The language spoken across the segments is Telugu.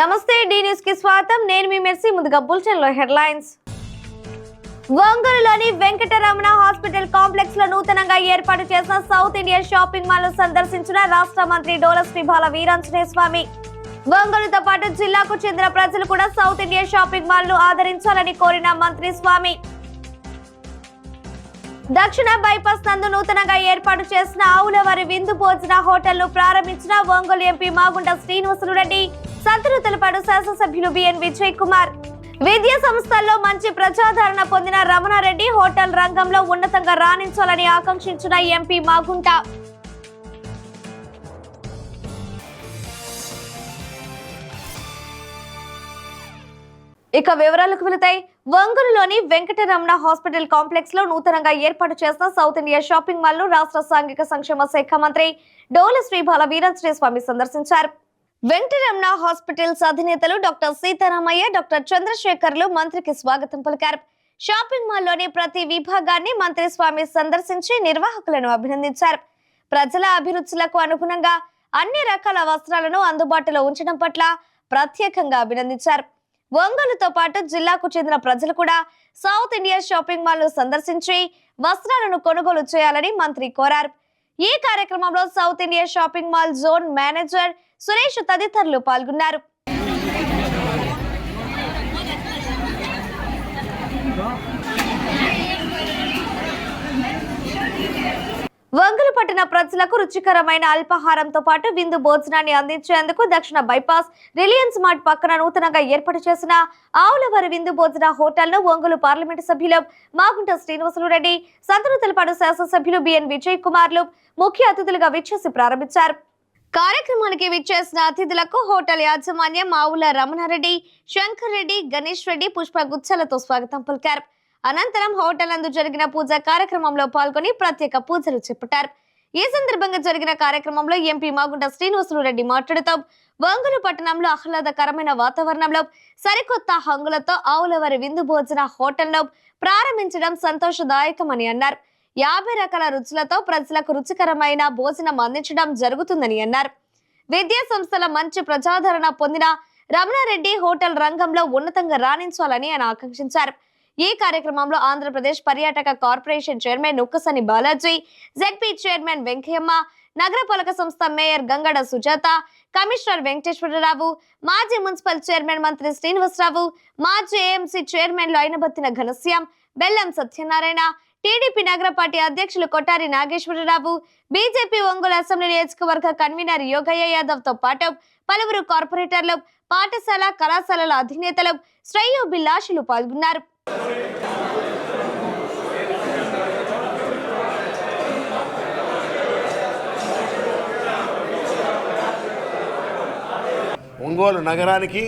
నమస్తే డి న్యూస్ కి స్వాగతం. నేను మీ మెర్సీ. ముందుగా బులెటిన్ లో హెడ్లైన్స్. ఒంగోలులోని వెంకటరమణ హాస్పిటల్ కాంప్లెక్స్ లో నూతనంగా ఏర్పాటు చేసిన సౌత్ ఇండియా షాపింగ్ మాల్ ను సందర్శించిన రాష్ట్ర మంత్రి డోల శ్రీ బాల వీరాంజనేయ స్వామి. ఒంగోలుతో పాటు జిల్లాకు చెందిన ప్రజలు కూడా సౌత్ ఇండియా షాపింగ్ మాల్ ను ఆదరించాలని కోరిన మంత్రి స్వామి. దక్షిణ బైపాస్ నందు నూతనంగా ఏర్పాటు చేసిన ఆవులవారి విందు భోజన హోటల్ ను ప్రారంభించిన ఒంగోలు ఎంపీ మాగుంట శ్రీనివాసులురెడ్డి, సంతృప్తులపాడు శాసనసభ్యులు బిఎన్ విజయ్ కుమార్. విద్యా సంస్థల్లో మంచి ప్రజాదరణ పొందిన రమణారెడ్డి హోటల్ రంగంలో ఉన్నతంగా రాణించాలని ఆకాంక్షించిన ఎంపీ మాగుంట. ఇక వివరాలకు వెళతాయి. ఒంగోలులోని వెంకటరమణ హాస్పిటల్ కాంప్లెక్స్ లో నూతనంగా ఏర్పాటు చేసిన సౌత్ ఇండియా షాపింగ్ మాల్ ను రాష్ట్ర సాంఘిక సంక్షేమ శాఖ మంత్రి డోల శ్రీ బాల వీరాంజనేయ స్వామి సందర్శించారు. వెంకటరమణ హాస్పిటల్స్ అధినేతలు డాక్టర్ సీతారామయ్య, డాక్టర్ చంద్రశేఖర్లు మంత్రికి స్వాగతం పలికారు. షాపింగ్ మాల్ లోని ప్రతి విభాగాన్ని మంత్రి స్వామి సందర్శించి నిర్వాహకులను అభినందించారు. ప్రజల అభిరుచులకు అనుగుణంగా అన్ని రకాల వస్త్రాలను అందుబాటులో ఉంచడం పట్ల ప్రత్యేకంగా అభినందించారు. ఒంగోలుతో పాటు జిల్లాకు చెందిన ప్రజలు కూడా సౌత్ ఇండియా షాపింగ్ మాల్ ను సందర్శించి వస్త్రాలను కొనుగోలు చేయాలని మంత్రి కోరారు. ఈ కార్యక్రమంలో south India shopping mall zone manager Suresh తదితరులు పాల్గొన్నారు. ఒంగోలు పట్టణ ప్రజలకు రుచికరమైన అల్పాహారంతో పాటు విందు భోజనాన్ని అందించేందుకు దక్షిణ బైపాస్ రిలయన్స్ మార్ట్ పక్కన నూతనంగా ఏర్పాటు చేసిన ఆవులవారి విందు భోజన హోటల్ ను ఒంగోలు పార్లమెంటు సభ్యులు మాగుంట శ్రీనివాసులురెడ్డి, సంతృప్తులపాడు శాసనసభ్యులు బిఎన్ విజయ్ కుమార్లు ముఖ్య అతిథులుగా విచ్చేసి ప్రారంభించారు. కార్యక్రమానికి విచ్చేసిన అతిథులకు హోటల్ యాజమాన్యం ఆవుల రమణారెడ్డి, శంకర్ రెడ్డి, గణేష్ రెడ్డి పుష్ప గుచ్చాలతో స్వాగతం పలికారు. అనంతరం హోటల్ నందు జరిగిన పూజా కార్యక్రమంలో పాల్గొని ప్రత్యేక పూజలు చేపట్టారు. ఈ సందర్భంగా జరిగిన కార్యక్రమంలో ఎంపీ మాగుంట శ్రీనివాసులురెడ్డి మాట్లాడుతూ ఒంగోలు పట్టణంలో ఆహ్లాదకరమైన వాతావరణంలో సరికొత్త హంగులతో ఆవులవారి విందు భోజన హోటల్ను ప్రారంభించడం సంతోషదాయకమని అన్నారు. 50 రకాల రుచులతో ప్రజలకు రుచికరమైన భోజనం అందించడం జరుగుతుందని అన్నారు. విద్యా సంస్థల మంచి ప్రజాదరణ పొందిన రమణారెడ్డి హోటల్ రంగంలో ఉన్నతంగా రాణించాలని ఆయన ఆకాంక్షించారు. ఈ కార్యక్రమంలో ఆంధ్రప్రదేశ్ పర్యాటక corporation chairman నుక్కసని Balaji, ZP chairman Venkayamma, నగరపాలక సంస్థ మేయర్ గంగడ సుజాత, కమిషనర్ వెంకటేశ్వరరావు, మాజీ మున్సిపల్ చైర్మన్ మంత్రి శ్రీనివాసరావు, మాజీ ఏఎంసీ చైర్మన్లు అయినబత్తిన ఘనశ్యాం, బెల్లం సత్యనారాయణ, టీడీపీ నగర పార్టీ అధ్యక్షులు కొట్టారి నాగేశ్వరరావు, బీజేపీ ఒంగోలు అసెంబ్లీ నియోజకవర్గ కన్వీనర్ యోగయ్య యాదవ్ తో పాటు పలువురు కార్పొరేటర్లు, పాఠశాల కళాశాలల అధినేతలు, శ్రేయోభిలాషులు పాల్గొన్నారు. ఒంగోలు నగరానికి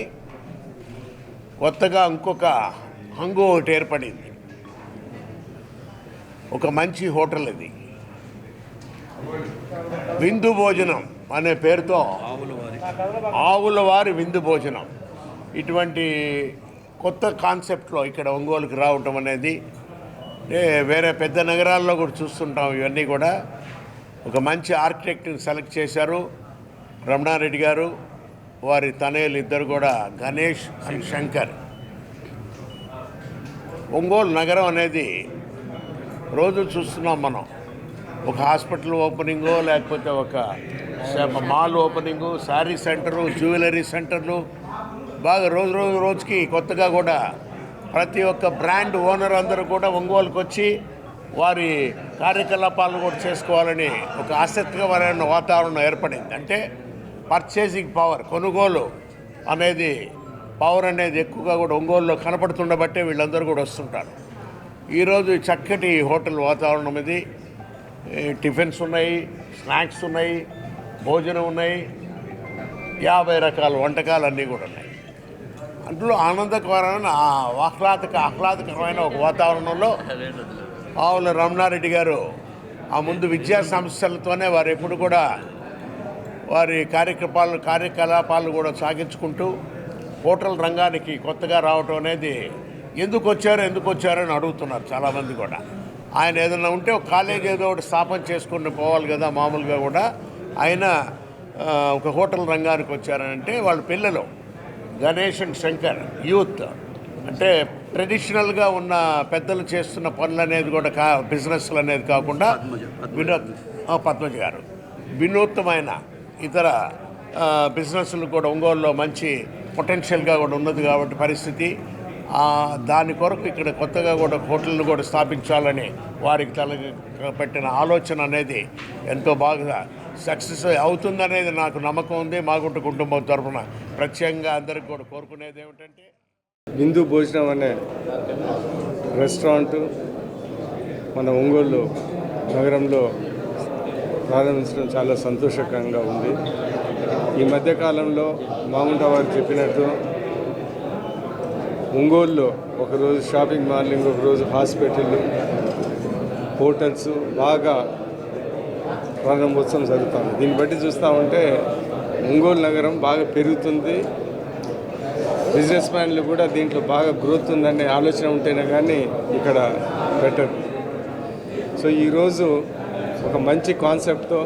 కొత్తగా ఇంకొక హంగు ఒకటి ఏర్పడింది. ఒక మంచి హోటల్ ఇది. విందు భోజనం అనే పేరుతో ఆవులవారి విందు భోజనం, ఇటువంటి కొత్త కాన్సెప్ట్లో ఇక్కడ ఒంగోలుకి రావటం అనేది వేరే పెద్ద నగరాల్లో కూడా చూస్తుంటాం. ఇవన్నీ కూడా ఒక మంచి ఆర్కిటెక్ట్ని సెలెక్ట్ చేశారు రమణారెడ్డి గారు, వారి తనయులు ఇద్దరు కూడా గణేష్ అండ్ శంకర్. ఒంగోలు నగరం అనేది రోజు చూస్తున్నాం మనం. ఒక హాస్పిటల్ ఓపెనింగు, లేకపోతే ఒక mall opening, sari centre, jewellery సెంటర్లు, బాగా రోజుకి కొత్తగా కూడా ప్రతి ఒక్క బ్రాండ్ ఓనర్ అందరూ కూడా ఒంగోలుకు వచ్చి వారి కార్యకలాపాలను కూడా చేసుకోవాలని ఒక ఆసక్తికరమైన వాతావరణం ఏర్పడింది. అంటే పర్చేసింగ్ పవర్, కొనుగోలు అనేది పవర్ అనేది ఎక్కువగా కూడా ఒంగోలులో కనపడుతుండబట్టే వీళ్ళందరూ కూడా వస్తుంటారు. ఈరోజు చక్కటి హోటల్ వాతావరణం ఇది. టిఫిన్స్ ఉన్నాయి, స్నాక్స్ ఉన్నాయి, భోజనం ఉన్నాయి, 50 రకాల వంటకాలు అన్నీ కూడా ఉన్నాయి. అందులో ఆనందకరమైన ఆహ్లాదకరమైన ఒక వాతావరణంలో ఆవుల రమణారెడ్డి గారు ఆ ముందు విద్యా సంస్థలతోనే వారు ఎప్పుడు కూడా వారి కార్యకలాపాలు కూడా సాగించుకుంటూ హోటల్ రంగానికి కొత్తగా రావటం అనేది ఎందుకు వచ్చారని అడుగుతున్నారు చాలామంది కూడా. ఆయన ఏదైనా ఉంటే ఒక కాలేజ్ ఏదో ఒకటి స్థాపన చేసుకుని పోవాలి కదా. మామూలుగా కూడా ఆయన ఒక హోటల్ రంగానికి వచ్చారంటే వాళ్ళ పిల్లలు గణేష్ అండ్ శంకర్ యూత్ అంటే ట్రెడిషనల్గా ఉన్న పెద్దలు చేస్తున్న పనులు అనేది కూడా బిజినెస్లు అనేది కాకుండా పద్మజ గారు వినూత్నమైన ఇతర బిజినెస్లు కూడా ఒంగోలులో మంచి పొటెన్షియల్గా కూడా ఉన్నది కాబట్టి పరిస్థితి దాని కొరకు ఇక్కడ కొత్తగా కూడా హోటళ్ళు కూడా స్థాపించాలని వారికి పెట్టిన ఆలోచన అనేది ఎంతో బాగా సక్సెస్ అవుతుందనేది నాకు నమ్మకం ఉంది. మాగుంట కుటుంబం తరఫున ప్రత్యేకంగా అందరికి కూడా కోరుకునేది ఏమిటంటే విందు భోజనం అనే రెస్టారెంట్ మన ఒంగోలు నగరంలో ప్రారంభించడం చాలా సంతోషకరంగా ఉంది. ఈ మధ్యకాలంలో మాగుంట వారు చెప్పినట్టు ఒంగోలులో ఒకరోజు షాపింగ్ మాల్, ఇంకొక రోజు హాస్పిటల్, హోటల్స్ బాగా ప్రారంభోత్సవం జరుగుతుంది. దీన్ని బట్టి చూస్తూ ఉంటే ఒంగోలు నగరం బాగా పెరుగుతుంది. బిజినెస్ మ్యాన్లు కూడా దీంట్లో బాగా గ్రోత్ ఉందనే ఆలోచన ఉంటేనే కానీ ఇక్కడ బెటర్. సో ఈరోజు ఒక మంచి కాన్సెప్ట్తో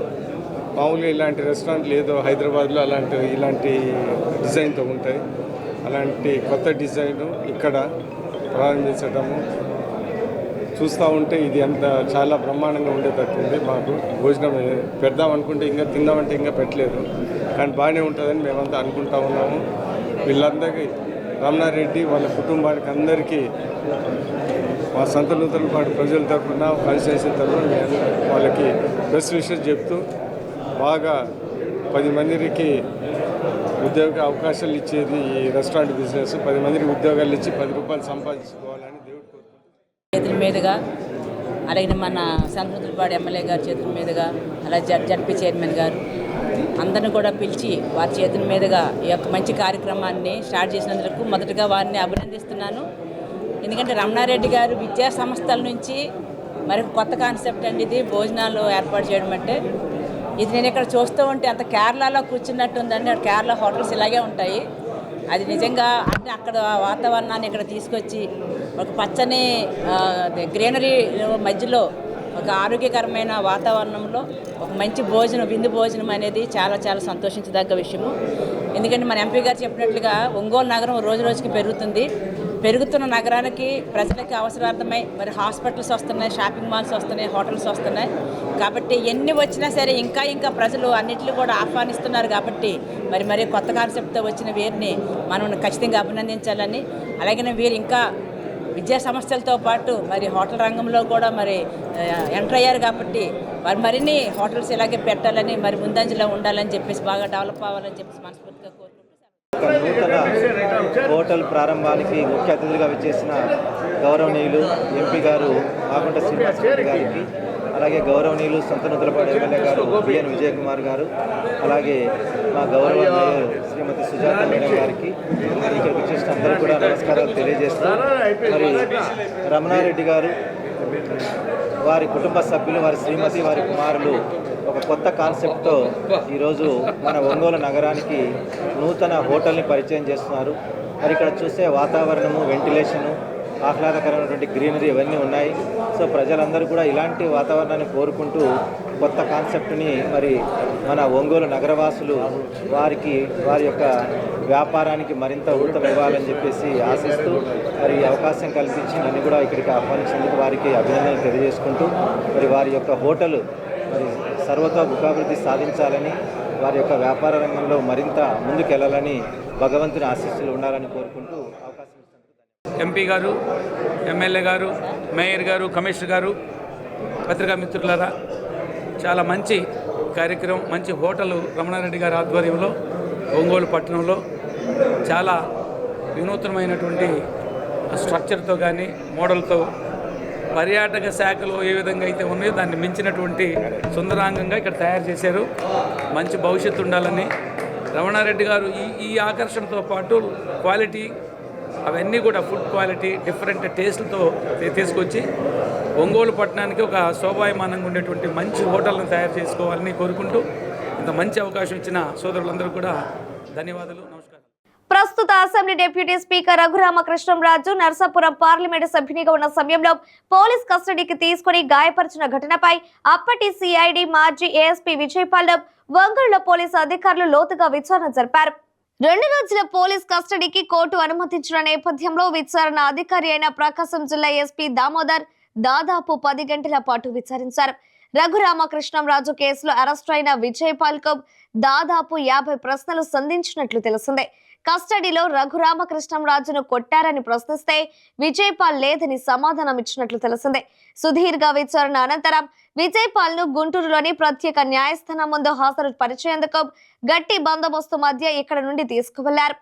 మామూలుగా ఇలాంటి రెస్టారెంట్లు ఏదో హైదరాబాద్లో ఇలాంటి డిజైన్తో ఉంటాయి. అలాంటి కొత్త డిజైను ఇక్కడ ప్రారంభించడము చూస్తూ ఉంటే ఇది అంత చాలా బ్రహ్మాండంగా ఉండేటట్టుంది. మాకు భోజనం పెడదాం అనుకుంటే ఇంకా తిందామంటే ఇంకా పెట్టలేదు, కానీ బాగానే ఉంటుందని మేమంతా అనుకుంటా ఉన్నాము. వీళ్ళందరికీ రమణారెడ్డి వాళ్ళ కుటుంబానికి అందరికీ మా సంత నూతలపాటు ప్రజల తరఫున, కాన్స్టిట్యున్సీ తరఫున వాళ్ళకి బెస్ట్ విషెస్ చెప్తూ బాగా 10 మందికి ఉద్యోగ అవకాశాలు ఇచ్చేది ఈ రెస్టారెంట్ బిజినెస్. 10 మందికి ఉద్యోగాలు ఇచ్చి 10 రూపాయలు సంపాదించుకోవాలని దేవుడు కోరుకుంటున్నాను. చేతుల మీదుగా అలాగే మన సంతనూతలపాడు ఎమ్మెల్యే గారి చేతుల మీదుగా అలాగే జడ్పీ చైర్మన్ గారు అందరిని కూడా పిలిచి వారి చేతుల మీదుగా ఈ యొక్క మంచి కార్యక్రమాన్ని స్టార్ట్ చేసినందుకు మొదటగా వారిని అభినందిస్తున్నాను. ఎందుకంటే రమణారెడ్డి గారు విద్యా సంస్థల నుంచి మరి కొత్త కాన్సెప్ట్ అండి ఇది భోజనాలు ఏర్పాటు చేయడం అంటే. ఇది నేను ఇక్కడ చూస్తూ ఉంటే అంత కేరళలో కూర్చున్నట్టు ఉందండి. కేరళ హోటల్స్ ఇలాగే ఉంటాయి. అది నిజంగా అంటే అక్కడ వాతావరణాన్ని ఇక్కడ తీసుకొచ్చి ఒక పచ్చని గ్రీనరీ మధ్యలో ఒక ఆరోగ్యకరమైన వాతావరణంలో ఒక మంచి భోజనం, విందు భోజనం అనేది చాలా చాలా సంతోషించదగ్గ విషయము. ఎందుకంటే మన ఎంపీ గారు చెప్పినట్లుగా ఒంగోలు నగరం రోజు రోజుకి పెరుగుతున్న నగరానికి ప్రజలకి అవసరార్థమై మరి హాస్పిటల్స్ వస్తున్నాయి, షాపింగ్ మాల్స్ వస్తున్నాయి, హోటల్స్ వస్తున్నాయి. కాబట్టి ఎన్ని వచ్చినా సరే ఇంకా ప్రజలు అన్నింటినీ కూడా ఆహ్వానిస్తున్నారు. కాబట్టి మరి కొత్త కాన్సెప్ట్తో వచ్చిన వీరిని మనం ఖచ్చితంగా అభినందించాలని, అలాగే వీరు ఇంకా విద్యా సంస్థలతో పాటు మరి హోటల్ రంగంలో కూడా మరి ఎంటర్ అయ్యారు. కాబట్టి మరిన్ని హోటల్స్ ఇలాగే పెట్టాలని, మరి ముందంజలో ఉండాలని చెప్పేసి బాగా డెవలప్ అవ్వాలని చెప్పేసి మనస్ఫూర్తిగా నూతన హోటల్ ప్రారంభానికి ముఖ్య అతిథులుగా విచ్చేసిన గౌరవనీయులు ఎంపీ గారు మాగుంట శ్రీనివాసరెడ్డి గారికి, అలాగే గౌరవనీయులు సంతనూతలపాడు ఎమ్మెల్యే గారు బిఎన్ విజయకుమార్ గారు, అలాగే మా గౌరవనీయులు శ్రీమతి సుజాత మేడం గారికి, ఇక్కడికి వచ్చేసిన అందరికీ కూడా నమస్కారాలు తెలియజేస్తూ, మరి రమణారెడ్డి గారు వారి కుటుంబ సభ్యులు, వారి శ్రీమతి, వారి కుమారులు ఒక కొత్త కాన్సెప్ట్తో ఈరోజు మన ఒంగోలు నగరానికి నూతన హోటల్ని పరిచయం చేస్తున్నారు. మరి ఇక్కడ చూస్తే వాతావరణము, వెంటిలేషను, ఆహ్లాదకరమైనటువంటి గ్రీనరీ ఇవన్నీ ఉన్నాయి. సో ప్రజలందరూ కూడా ఇలాంటి వాతావరణాన్ని కోరుకుంటూ కొత్త కాన్సెప్ట్ని మరి మన ఒంగోలు నగరవాసులు వారి యొక్క వ్యాపారానికి మరింత ఊతం ఇవ్వాలని చెప్పేసి ఆశిస్తూ మరి అవకాశం కల్పించి నన్ను కూడా ఇక్కడికి ఆహ్వానించేందుకు వారికి అభినందనలు తెలియజేసుకుంటూ మరి వారి యొక్క హోటల్ మరి సర్వతోముఖాభివృద్ధి సాధించాలని, వారి యొక్క వ్యాపార రంగంలో మరింత ముందుకెళ్లాలని భగవంతుని ఆశీస్సులు ఉండాలని కోరుకుంటూ అవకాశం ఇస్తాను. ఎంపీ గారు, ఎమ్మెల్యే గారు, మేయర్ గారు, కమిషనర్ గారు, పత్రికా మిత్రులారా, చాలా మంచి కార్యక్రమం, మంచి హోటల్ రమణారెడ్డి గారి ఆధ్వర్యంలో ఒంగోలు పట్టణంలో చాలా వినూత్నమైనటువంటి స్ట్రక్చర్తో కానీ మోడల్తో పర్యాటక శాఖలో ఏ విధంగా అయితే ఉన్నాయో దాన్ని మించినటువంటి సుందరాంగంగా ఇక్కడ తయారు చేశారు. మంచి భవిష్యత్తు ఉండాలని రమణారెడ్డి గారు ఈ ఆకర్షణతో పాటు క్వాలిటీ అవన్నీ కూడా ఫుడ్ క్వాలిటీ డిఫరెంట్ టేస్ట్లతో తీసుకొచ్చి ఒంగోలు పట్టణానికి ఒక శోభాయమానంగా ఉండేటువంటి మంచి హోటల్ని తయారు చేసుకోవాలని కోరుకుంటూ ఇంత మంచి అవకాశం ఇచ్చిన సోదరులందరూ కూడా ధన్యవాదాలు, నమస్కారం. ప్రస్తుత assembly deputy speaker Raghurama Krishnam Raju Narsapuram parliament సభ్యునిగా ఉన్న సమయంలో పోలీస్ కస్టడీకి తీసుకుని గాయపరిచిన ఘటనపై అప్పటి సిఐడి మాజీ ఏఎస్పీ విజయ్ పల్లవ్ ఒంగోలులో పోలీసు అధికారులు లోతుగా విచారణ జరిపారు. 2 రోజుల పోలీస్ కస్టడీకి కోర్టు అనుమతించిన నేపథ్యంలో విచారణ అధికారి అయిన ప్రకాశం జిల్లా ఎస్పీ దామోదర్ దాదాపు 10 గంటల పాటు విచారించారు. రఘురామకృష్ణంరాజు కేసులో అరెస్ట్ అయిన విజయ్ పాల్కు దాదాపు 50 ప్రశ్నలు సంధించినట్లు తెలిసిందే. కస్టడీలో రఘురామకృష్ణంరాజును కొట్టారని ప్రశ్నిస్తే విజయ్ పాల్ లేదని సమాధానం ఇచ్చినట్లు తెలిసిందే. సుదీర్ఘ విచారణ అనంతరం విజయ్ పాల్ ను గుంటూరులోని ప్రత్యేక న్యాయస్థానం ముందు హాజరు పరిచేందుకు గట్టి బందోబస్తు మధ్య ఇక్కడ నుండి తీసుకువెళ్లారు.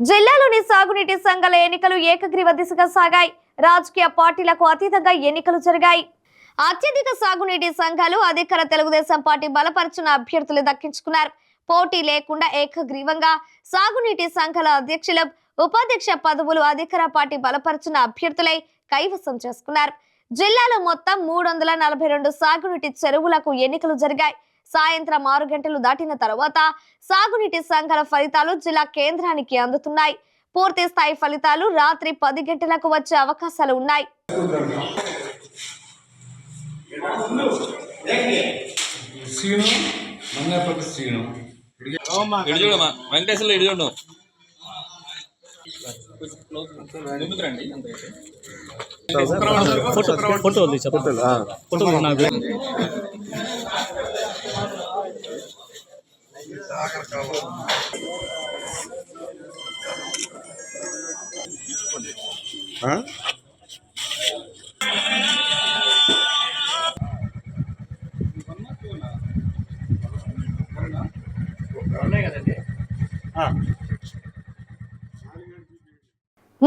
జిల్లాలోని సాగునీటి సంఘాల ఎన్నికలు ఏకగ్రీవ దిశగా సాగాయి. రాజకీయ పార్టీలకు అతీతంగా ఎన్నికలు జరిగాయి. అత్యధిక సాగునీటి సంఘాలు అధికార తెలుగుదేశం పార్టీ బలపరిచిన అభ్యర్థులు దక్కించుకున్నారు. పోటీ లేకుండా ఏకగ్రీవంగా సాగునీటి సంఘాల అధ్యక్షులు, ఉపాధ్యక్ష పదవులు అధికార పార్టీ బలపరిచిన అభ్యర్థులై కైవసం చేసుకున్నారు. జిల్లాలో మొత్తం 342 సాగునీటి చెరువులకు ఎన్నికలు జరిగాయి. సాయంత్రం 6 గంటలు దాటిన తర్వాత సాగునీటి సంఘాల ఫలితాలు జిల్లా కేంద్రానికి అందుతున్నాయి. పూర్తి స్థాయి ఫలితాలు రాత్రి 10 గంటలకు వచ్చే అవకాశాలు ఉన్నాయి.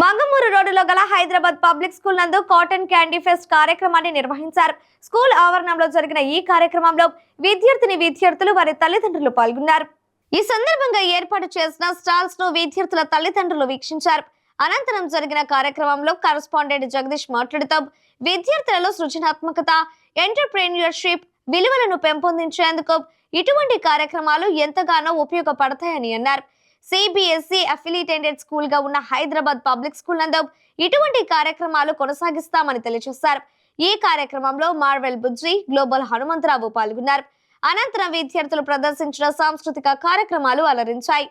మంగమూరు రోడ్డులో గల హైదరాబాద్ పబ్లిక్ స్కూల్ నందు కాటన్ క్యాండీ ఫెస్ట్ కార్యక్రమాన్ని నిర్వహించారు. స్కూల్ ఆవరణంలో జరిగిన ఈ కార్యక్రమంలో విద్యార్థులు వారి తల్లిదండ్రులు పాల్గొన్నారు. ఈ సందర్భంగా ఏర్పాటు చేసిన స్టాల్స్ ను విద్యార్థుల తల్లిదండ్రులు వీక్షించారు. అనంతరం జరిగిన కార్యక్రమంలో కరెస్పాండెంట్ జగదీష్ మాట్లాడుతూ విద్యార్థులలో సృజనాత్మకత, ఎంటర్‌ప్రెన్యూర్‌షిప్ విలువలను పెంపొందించేందుకు ఇటువంటి కార్యక్రమాలు ఎంతగానో ఉపయోగపడతాయని అన్నారు. సిబిఎస్ఈ అఫిలియేటెడ్ స్కూల్ గా ఉన్న హైదరాబాద్ పబ్లిక్ స్కూల్ నందు ఇటువంటి కార్యక్రమాలు కొనసాగిస్తామని తెలియజేశారు. ఈ కార్యక్రమంలో మార్వెల్ బుజ్జి, గ్లోబల్ హనుమంతరావు పాల్గొన్నారు. అనంతరం విద్యార్థులు ప్రదర్శించిన సాంస్కృతిక కార్యక్రమాలు అలరించాయి.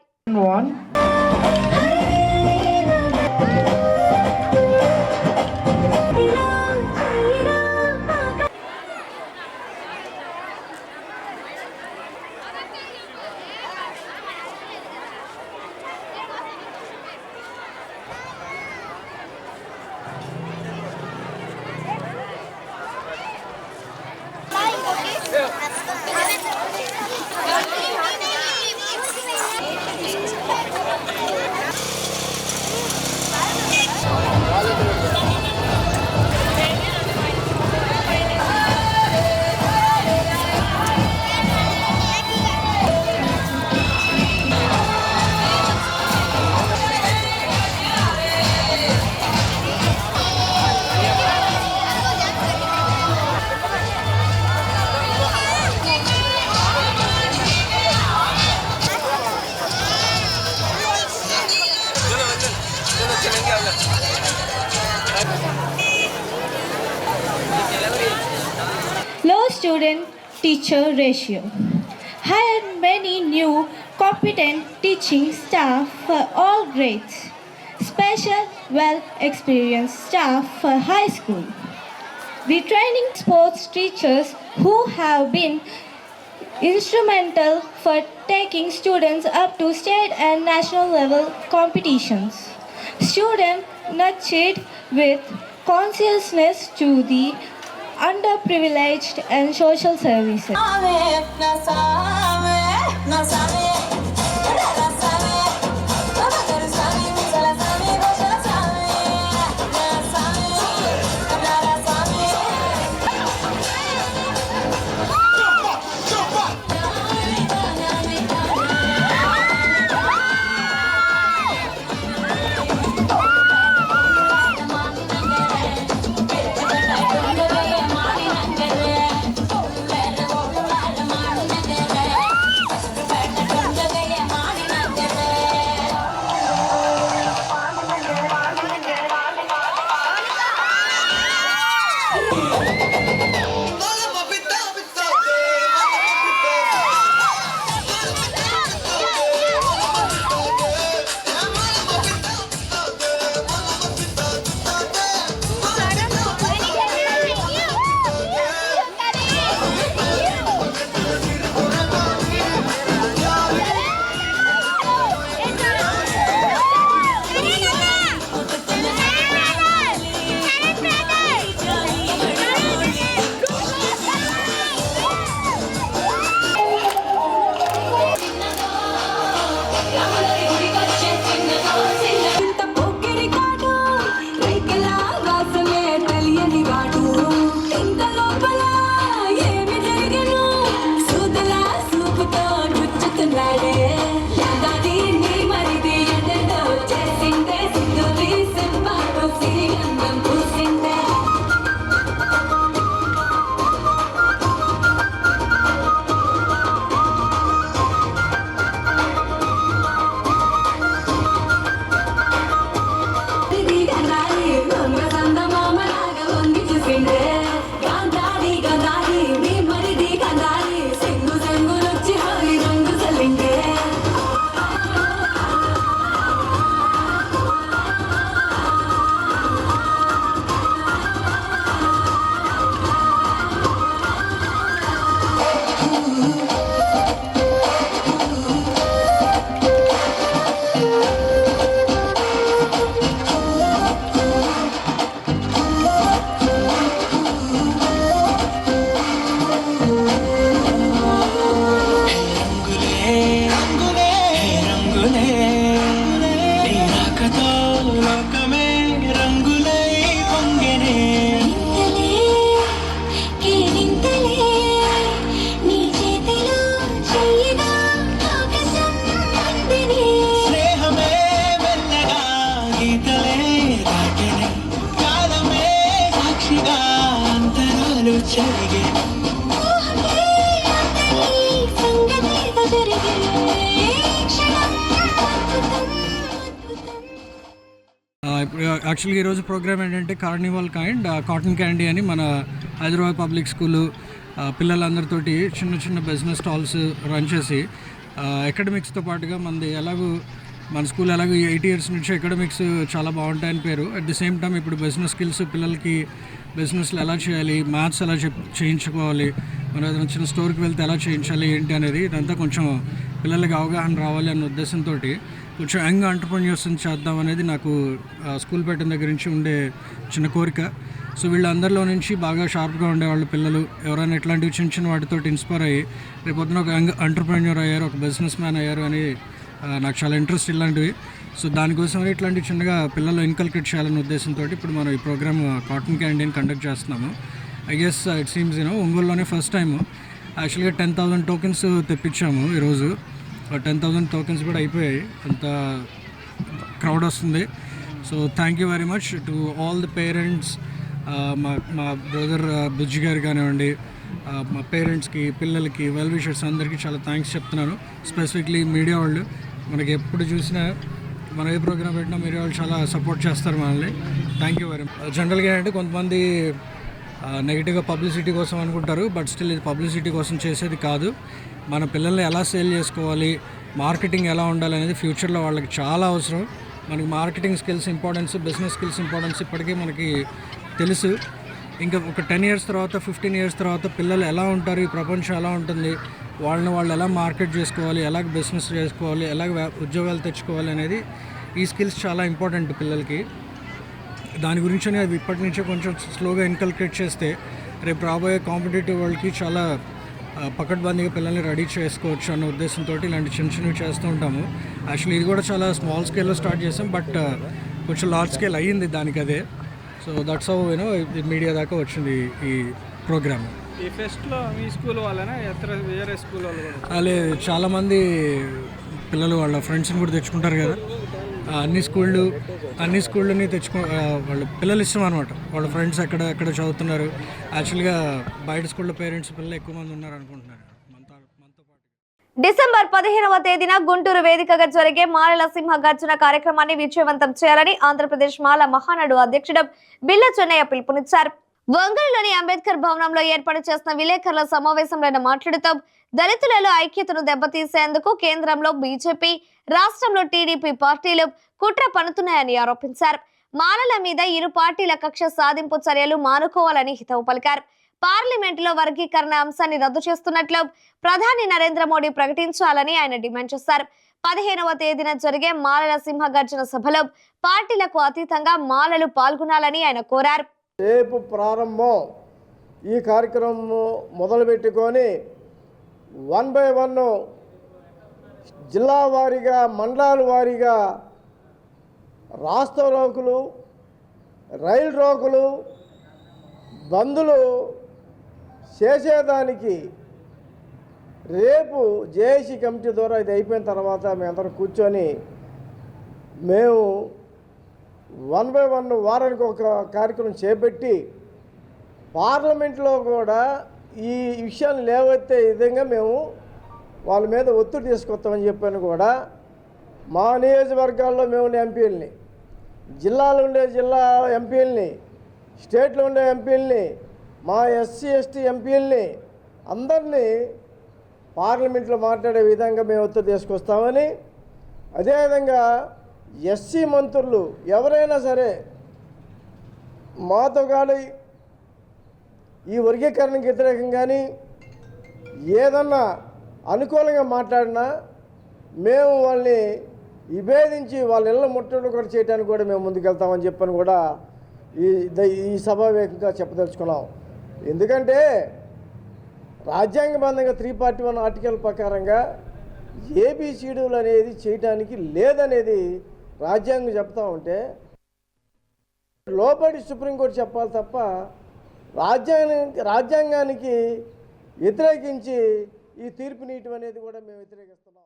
Low student-teacher ratio. Hired many new competent teaching staff for all grades. Special well-experienced staff for high school. Retraining sports teachers who have been instrumental for taking students up to state and national level competitions. Students nurtured with consciousness to the underprivileged and social services. జరిగే ఊహకే అందని సంగతి జరిగే క్షణం అద్భుతం అద్భుతం. ఇప్పుడు యాక్చువల్గా ఈరోజు ప్రోగ్రామ్ ఏంటంటే కార్నివాల్ కైండ్ కాటన్ క్యాండీ అని మన హైదరాబాద్ పబ్లిక్ స్కూలు పిల్లలందరితోటి చిన్న చిన్న బిజినెస్ స్టాల్స్ రన్ చేసి అకాడమిక్స్తో పాటుగా మనది ఎలాగో మన స్కూల్ ఎలాగో 8 years నుంచి అకాడమిక్స్ చాలా బాగుంటాయని పేరు. అట్ ది సేమ్ టైం ఇప్పుడు బిజినెస్ స్కిల్స్ పిల్లలకి బిజినెస్లు ఎలా చేయాలి, మ్యాథ్స్ ఎలా చేయించుకోవాలి, మనం ఏదైనా చిన్న స్టోర్కి వెళ్తే ఎలా చేయించాలి ఏంటి అనేది ఇదంతా కొంచెం పిల్లలకి అవగాహన రావాలి అన్న ఉద్దేశంతో కొంచెం యంగ్ ఎంటర్‌ప్రెన్యూర్స్ని చేద్దాం అనేది నాకు స్కూల్ పెట్టిన దగ్గర నుంచి ఉండే చిన్న కోరిక. సో వీళ్ళందరిలో నుంచి బాగా షార్ప్గా ఉండేవాళ్ళు పిల్లలు ఎవరైనా ఇట్లాంటివి చిన్న చిన్న వాటితోటి ఇన్స్పైర్ అయ్యి రేపొద్దున ఒక యంగ్ ఎంటర్‌ప్రెన్యూర్ అయ్యారు, ఒక బిజినెస్ మ్యాన్ అయ్యారు అని నాకు చాలా ఇంట్రెస్ట్ ఇలాంటివి. సో దానికోసం ఇట్లాంటి చిన్నగా పిల్లలు ఇన్కల్కేట్ చేయాలనే ఉద్దేశంతో ఇప్పుడు మనం ఈ ప్రోగ్రామ్ కాటన్ క్యాండీని కండక్ట్ చేస్తున్నాము. ఐ గెస్ ఇట్ సీమ్స్ ఒంగోలులోనే ఫస్ట్ టైం యాక్చువల్గా 10,000 tokens తెప్పించాము ఈరోజు. 10,000 tokens కూడా అయిపోయాయి, అంత క్రౌడ్ వస్తుంది. So thank you very much to all the parents, మా బ్రదర్ బుజ్జి గారు కానివ్వండి, మా పేరెంట్స్కి, పిల్లలకి, వెల్ విషర్స్ అందరికీ చాలా థ్యాంక్స్ చెప్తున్నాను. స్పెసిఫిక్లీ మీడియా వాళ్ళు మనకి ఎప్పుడు చూసినా మనం ఏ ప్రోగ్రామ్ పెట్టినా మీడియా వాళ్ళు చాలా సపోర్ట్ చేస్తారు మనల్ని. Thank you very much. జనరల్గా ఏంటంటే కొంతమంది నెగిటివ్గా పబ్లిసిటీ కోసం అనుకుంటారు, బట్ స్టిల్ ఇది పబ్లిసిటీ కోసం చేసేది కాదు. మన పిల్లల్ని ఎలా సేల్ చేసుకోవాలి, మార్కెటింగ్ ఎలా ఉండాలి అనేది ఫ్యూచర్లో వాళ్ళకి చాలా అవసరం. మనకి marketing skills importance, business skills importance ఇప్పటికీ మనకి తెలుసు. ఇంకా ఒక 10 years తర్వాత, 15 years తర్వాత పిల్లలు ఎలా ఉంటారు, ఈ ప్రపంచం ఎలా ఉంటుంది, వాళ్ళని వాళ్ళు ఎలా మార్కెట్ చేసుకోవాలి, ఎలాగ బిజినెస్ చేసుకోవాలి, ఎలాగ ఉద్యోగాలు తెచ్చుకోవాలి అనేది ఈ స్కిల్స్ చాలా ఇంపార్టెంట్ పిల్లలకి. దాని గురించి అది ఇప్పటి నుంచే కొంచెం స్లోగా ఇన్కల్కేట్ చేస్తే రేపు రాబోయే కాంపిటేటివ్ వరల్డ్కి చాలా పకడ్బందీగా పిల్లల్ని రెడీ చేసుకోవచ్చు అన్న ఉద్దేశంతో ఇలాంటి చిన్న చిన్నవి చేస్తూ ఉంటాము. యాక్చువల్లీ ఇది కూడా చాలా స్మాల్ స్కేల్లో స్టార్ట్ చేసాం, బట్ కొంచెం లార్జ్ స్కేల్ అయ్యింది దానికి అదే. సో దట్స్ హౌ మీడియా దాకా వచ్చింది ఈ ప్రోగ్రామ్. ఈ ఫెస్ట్లో మీ స్కూల్ వాళ్ళనా వేరే స్కూల్ వాళ్ళు? అలా చాలామంది పిల్లలు వాళ్ళ ఫ్రెండ్స్ని కూడా తెచ్చుకుంటారు కదా, అన్ని స్కూళ్ళని వాళ్ళ పిల్లలు ఇష్టం అనమాట. వాళ్ళ ఫ్రెండ్స్ ఎక్కడ చదువుతున్నారు. యాక్చువల్గా బయట స్కూల్లో పేరెంట్స్ పిల్లలు ఎక్కువ మంది ఉన్నారు అనుకుంటున్నారు మనతో పాటు. డిసెంబర్ 15వ తేదీన గుంటూరు వేదికగా జరిగే మాలల సింహ గర్జన కార్యక్రమాన్ని విజయవంతం చేయాలని ఆంధ్రప్రదేశ్ మాల మహానాడు అధ్యక్షుడు బిల్ల చెన్నయ్య పిలుపునిచ్చారు. ఒంగోలులోని అంబేద్కర్ భవనంలో ఏర్పాటు చేసిన విలేకరుల సమావేశంలో ఆయన మాట్లాడుతూ దళితులలో ఐక్యతను దెబ్బతీసేందుకు కేంద్రంలో బీజేపీ, రాష్ట్రంలో టీడీపీ పార్టీలు కుట్ర పన్నుతున్నాయని ఆరోపించారు. మాలల మీద ఇరు పార్టీల కక్ష సాధింపు చర్యలు మానుకోవాలని హితవు పలికారు. పార్లమెంటులో వర్గీకరణ అంశాన్ని రద్దు చేస్తున్నట్లు ప్రధాని నరేంద్ర మోడీ ప్రకటించాలని ఆయన డిమాండ్ చేశారు. 15వ తేదీన జరిగే మాలల సింహగర్జన సభలో పార్టీలకు అతీతంగా మాలలు పాల్గొనాలని ఆయన కోరారు. రేపు ప్రారంభం ఈ కార్యక్రమం మొదలుపెట్టుకొని 1 by 1 జిల్లా వారీగా, మండలాల వారీగా రాస్తా రోకులు, రైలు రోకులు, బందులు చేసేదానికి రేపు జేఏసీ కమిటీ ద్వారా ఇది అయిపోయిన తర్వాత మేమందరం కూర్చొని మేము 1 by 1 వారానికి ఒక కార్యక్రమం చేపట్టి పార్లమెంట్లో కూడా ఈ విషయాన్ని లేవెత్తే విధంగా మేము వాళ్ళ మీద ఒత్తిడి తీసుకొస్తామని చెప్పాను. కూడా మా నియోజకవర్గాల్లో మేము ఎంపీలని, జిల్లాలో ఉండే జిల్లా ఎంపీలని, స్టేట్లో ఉండే ఎంపీలని, మా ఎస్సీ ఎస్టీ ఎంపీలని అందరినీ పార్లమెంట్లో మాట్లాడే విధంగా మేము ఒత్తిడి తీసుకొస్తామని, అదేవిధంగా ఎస్సీ మంత్రులు ఎవరైనా సరే మాతో కానీ ఈ వర్గీకరణకు వ్యతిరేకం కానీ ఏదన్నా అనుకూలంగా మాట్లాడినా మేము వాళ్ళని విభేదించి వాళ్ళ ఇళ్ళ ముట్టడి కూడా చేయడానికి కూడా మేము ముందుకెళ్తామని చెప్పని కూడా ఈ సభావేదికగా చెప్పదలుచుకున్నాం. ఎందుకంటే రాజ్యాంగబద్ధంగా 341 ఆర్టికల్ ప్రకారంగా ఏబిసిడీలు అనేది చేయడానికి లేదనేది రాజ్యాంగం చెప్తా ఉంటే లోబడి సుప్రీంకోర్టు చెప్పాలి తప్ప రాజ్యాంగానికి వ్యతిరేకించి ఈ తీర్పునీయటం అనేది కూడా మేము వ్యతిరేకిస్తున్నాం.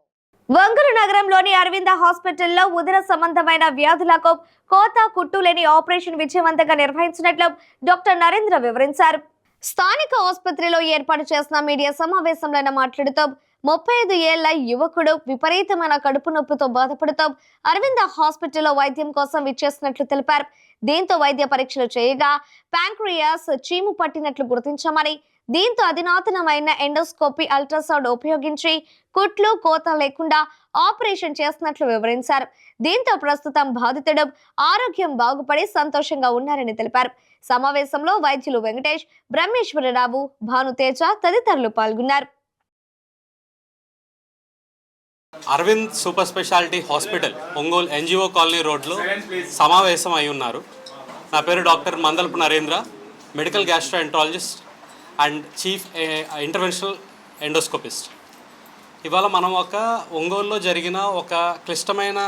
ఒంగోలు నగరంలోని అరవింద హాస్పిటల్లో ఉదర సంబంధమైన వ్యాధులకు కోత కుట్టు లేని ఆపరేషన్ విజయవంతంగా నిర్వహించినట్లు డాక్టర్ నరేంద్ర వివరించారు. స్థానిక ఆసుపత్రిలో ఏర్పాటు చేసిన మీడియా సమావేశంలో ఆయన మాట్లాడుతూ 35 ఏళ్ల యువకుడు విపరీతమైన కడుపు నొప్పితో బాధపడుతూ అరవింద హాస్పిటల్లో వైద్యం కోసం విచ్చేసినట్లు తెలిపారు. దీంతో వైద్య పరీక్షలు చేయగా ప్యాంక్రియాస్ చీము పట్టినట్లు గుర్తించామని, దీంతో అధునాతనమైన ఎండోస్కోపీ అల్ట్రాసౌండ్ ఉపయోగించి కుట్లు కోత లేకుండా ఆపరేషన్ చేస్తున్నట్లు వివరించారు. దీంతో ప్రస్తుతం బాధితుడు ఆరోగ్యం బాగుపడి సంతోషంగా ఉన్నారని తెలిపారు. సమావేశంలో వైద్యులు వెంకటేష్, బ్రహ్మేశ్వరరావు, భానుతేజ తదితరులు పాల్గొన్నారు. Aravind super speciality hospital Ongole NGO colony రోడ్లో సమావేశం అయి ఉన్నారు. నా పేరు doctor Mandalapu Narendra, medical gastroenterologist and chief interventional endoscopist. ఇవాళ మనం ఒంగోలులో జరిగిన ఒక క్లిష్టమైన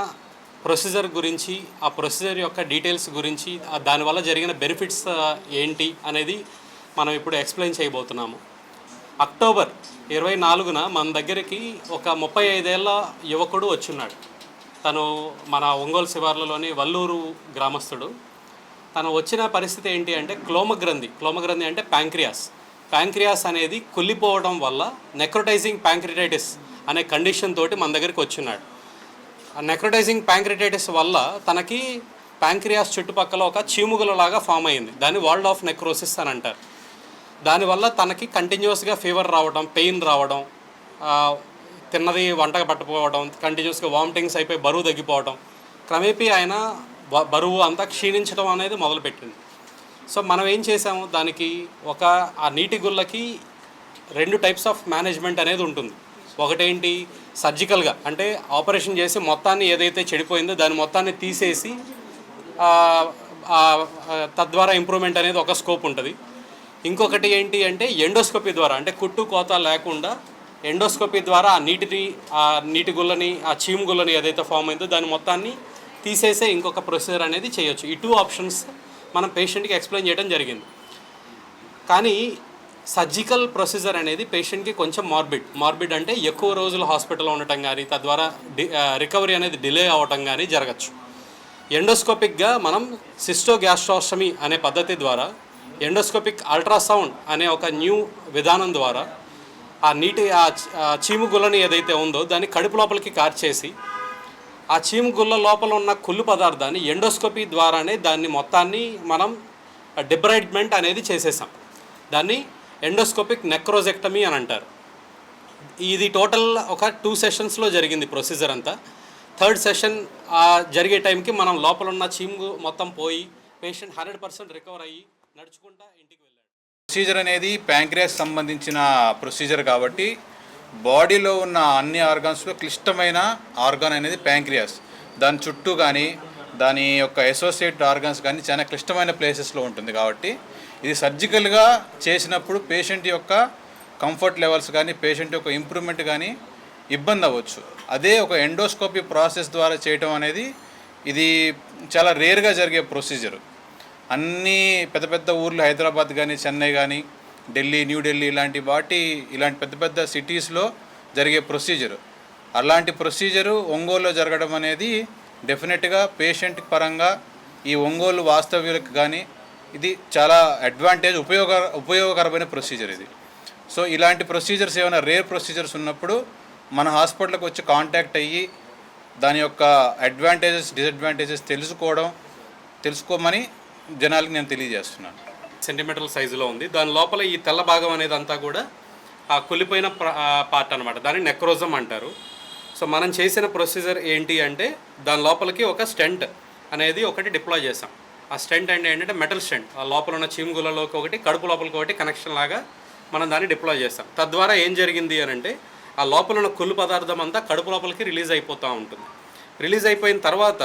ప్రొసీజర్ గురించి, ఆ ప్రొసీజర్ యొక్క డీటెయిల్స్ గురించి, దానివల్ల జరిగిన బెనిఫిట్స్ ఏంటి అనేది మనం ఇప్పుడు ఎక్స్ప్లెయిన్ చేయబోతున్నాము. అక్టోబర్ 24న మన దగ్గరికి ఒక 35 ఏళ్ల యువకుడు వచ్చున్నాడు. తను మన ఒంగోలు శివార్లలోని వల్లూరు గ్రామస్తుడు. తను వచ్చిన పరిస్థితి ఏంటి అంటే క్లోమగ్రంథి అంటే ప్యాంక్రియాస్ అనేది కుళ్ళిపోవడం వల్ల నెక్రోటైజింగ్ ప్యాంక్రిటైటిస్ అనే కండిషన్ తోటి మన దగ్గరికి వచ్చున్నాడు. నెక్రోటైజింగ్ ప్యాంక్రిటైటిస్ వల్ల తనకి ప్యాంక్రియాస్ చుట్టుపక్కల ఒక చీముగులలాగా ఫామ్ అయింది. దాన్ని వాల్డ్ ఆఫ్ నెక్రోసిస్ అని అంటారు. దానివల్ల తనకి కంటిన్యూస్గా ఫీవర్ రావడం, పెయిన్ రావడం, తిన్నది వంటగా పట్టుకోవడం, కంటిన్యూస్గా వామిటింగ్స్ అయిపోయి బరువు తగ్గిపోవడం, క్రమేపీ ఆయన బరువు అంతా క్షీణించడం అనేది మొదలుపెట్టింది. సో మనం ఏం చేసాము, దానికి ఆ నీటి గుళ్ళకి 2 టైప్స్ ఆఫ్ మేనేజ్మెంట్ అనేది ఉంటుంది. ఒకటేంటి, సర్జికల్గా అంటే ఆపరేషన్ చేసి మొత్తాన్ని ఏదైతే చెడిపోయిందో దాని మొత్తాన్ని తీసేసి తద్వారా ఇంప్రూవ్మెంట్ అనేది ఒక స్కోప్ ఉంటుంది. ఇంకొకటి ఏంటి అంటే ఎండోస్కోపీ ద్వారా, అంటే కుట్టు కోత లేకుండా ఎండోస్కోపీ ద్వారా ఆ నీటి గుళ్ళని, ఆ చీము గుళ్ళని ఏదైతే ఫామ్ అయిందో దాని మొత్తాన్ని తీసేసే ఇంకొక ప్రొసీజర్ అనేది చేయొచ్చు. ఈ 2 ఆప్షన్స్ మనం పేషెంట్కి ఎక్స్ప్లెయిన్ చేయడం జరిగింది. కానీ సర్జికల్ ప్రొసీజర్ అనేది పేషెంట్కి కొంచెం మార్బిడ్ అంటే ఎక్కువ రోజులు హాస్పిటల్లో ఉండటం కానీ, తద్వారా రికవరీ అనేది డిలే అవ్వటం కానీ జరగచ్చు. ఎండోస్కోపిక్గా మనం సిస్టోగ్యాస్ట్రోస్టమీ అనే పద్ధతి ద్వారా, ఎండోస్కోపిక్ అల్ట్రాసౌండ్ అనే ఒక న్యూ విధానం ద్వారా ఆ చీము గుళ్ళని ఏదైతే ఉందో దాన్ని కడుపు లోపలికి కార్చేసి ఆ చీము గుళ్ళ లోపల ఉన్న కుళ్ళు పదార్థాన్ని ఎండోస్కోపీ ద్వారానే దాన్ని మొత్తాన్ని మనం డిబ్రైడ్మెంట్ అనేది చేసేసాం. దాన్ని ఎండోస్కోపిక్ నెక్రోజెక్టమీ అని అంటారు. ఇది టోటల్ ఒక 2 సెషన్స్లో జరిగింది ప్రొసీజర్ అంతా. 3rd సెషన్ జరిగే టైంకి మనం లోపల ఉన్న చీము మొత్తం పోయి పేషెంట్ 100% రికవర్ అయ్యి నడుచుకుంటా ఇంటికి వెళ్ళాడు. ప్రొసీజర్ అనేది ప్యాంక్రియాస్ సంబంధించిన ప్రొసీజర్ కాబట్టి బాడీలో ఉన్న అన్ని ఆర్గాన్స్లో క్లిష్టమైన ఆర్గాన్ అనేది ప్యాంక్రియాస్. దాని చుట్టూ కానీ దాని యొక్క అసోసియేట్ ఆర్గాన్స్ కానీ చాలా క్లిష్టమైన ప్లేసెస్లో ఉంటుంది. కాబట్టి ఇది సర్జికల్గా చేసినప్పుడు పేషెంట్ యొక్క కంఫర్ట్ లెవెల్స్ కానీ, పేషెంట్ యొక్క ఇంప్రూవ్మెంట్ కానీ ఇబ్బంది అవ్వచ్చు. అదే ఒక ఎండోస్కోపీ ప్రాసెస్ ద్వారా చేయటం అనేది ఇది చాలా రేర్గా జరిగే ప్రొసీజర్. అన్ని పెద్ద పెద్ద ఊర్లు, హైదరాబాద్ కానీ, చెన్నై కానీ, ఢిల్లీ, న్యూఢిల్లీ ఇలాంటి పెద్ద పెద్ద సిటీస్లో జరిగే ప్రొసీజర్. అలాంటి ప్రొసీజరు ఒంగోలులో జరగడం అనేది డెఫినెట్గా పేషెంట్ పరంగా ఈ ఒంగోలు వాస్తవ్యులకు కానీ ఇది చాలా ఉపయోగకరమైన ప్రొసీజర్ ఇది. సో ఇలాంటి ప్రొసీజర్స్ ఏమైనా రేర్ ప్రొసీజర్స్ ఉన్నప్పుడు మన హాస్పిటల్కి వచ్చి కాంటాక్ట్ అయ్యి దాని యొక్క అడ్వాంటేజెస్, డిసడ్వాంటేజెస్ తెలుసుకోమని జనాలకి నేను తెలియజేస్తున్నాను. సెంటీమీటర్ల సైజులో ఉంది. దాని లోపల ఈ తెల్ల భాగం అనేది అంతా కూడా ఆ కుళ్ళిపోయిన పార్ట్ అనమాట. దాన్ని నెక్రోజం అంటారు. సో మనం చేసిన ప్రొసీజర్ ఏంటి అంటే దాని లోపలికి ఒక స్టెంట్ అనేది ఒకటి డిప్లాయ్ చేసాం. ఆ స్టెంట్ ఏంటంటే మెటల్ స్టెంట్. ఆ లోపల ఉన్న చీముగులలోకి ఒకటి, కడుపు లోపలికి ఒకటి కనెక్షన్ లాగా మనం దాన్ని డిప్లాయ్ చేస్తాం. తద్వారా ఏం జరిగింది అని అంటే ఆ లోపల ఉన్న కుళ్ళు పదార్థం అంతా కడుపు లోపలికి రిలీజ్ అయిపోతూ ఉంటుంది. రిలీజ్ అయిపోయిన తర్వాత